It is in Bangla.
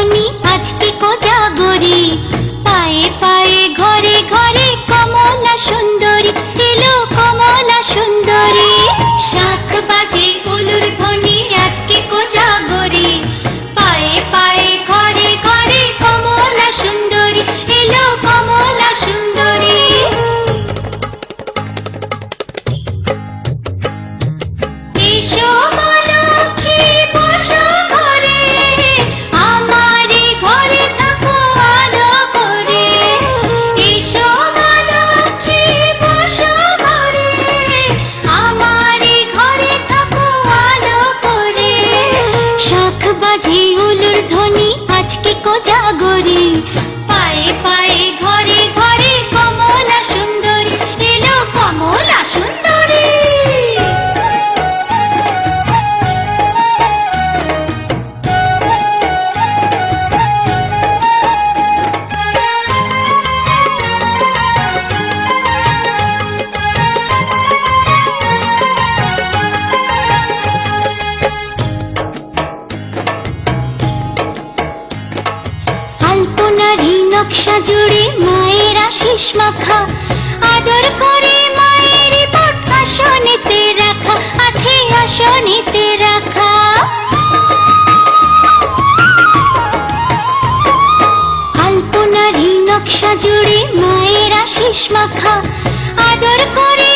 ধ্বনি আজকে কোজাগরি, পায়ে পায়ে ঘরে ঘরে কমলা সুন্দরী এলো, কমলা সুন্দরী। শাঁখ বাজে উলুর ধ্বনি আজকে কোজাগরি, পায়ে পায়ে ঘরে ঘরে কমলা সুন্দরী এলো, কমলা সুন্দরী। এসো মা লক্ষ্মী বসো ঘরে, আমারে ঘরে থাকো আলো করে। এসো মা লক্ষ্মী বসো ঘরে, আমারে ঘরে থাকো আলো করে। শাঁখ বাজে উলুর ধ্বনি আজকে কোজাগরি, পায়ে পায়ে ঘরে ঘরে কমলা সুন্দরী এলো, কমলা সুন্দরী। আলপনারি নকশা জুড়ে মায়ের আশিস মাখা, আদর করে মায়ের পট আসনেতে রাখা আছে, আসনেতে রাখা। আলপনারি নকশা জুড়ে মায়ের আশিস মাখা, আদর করে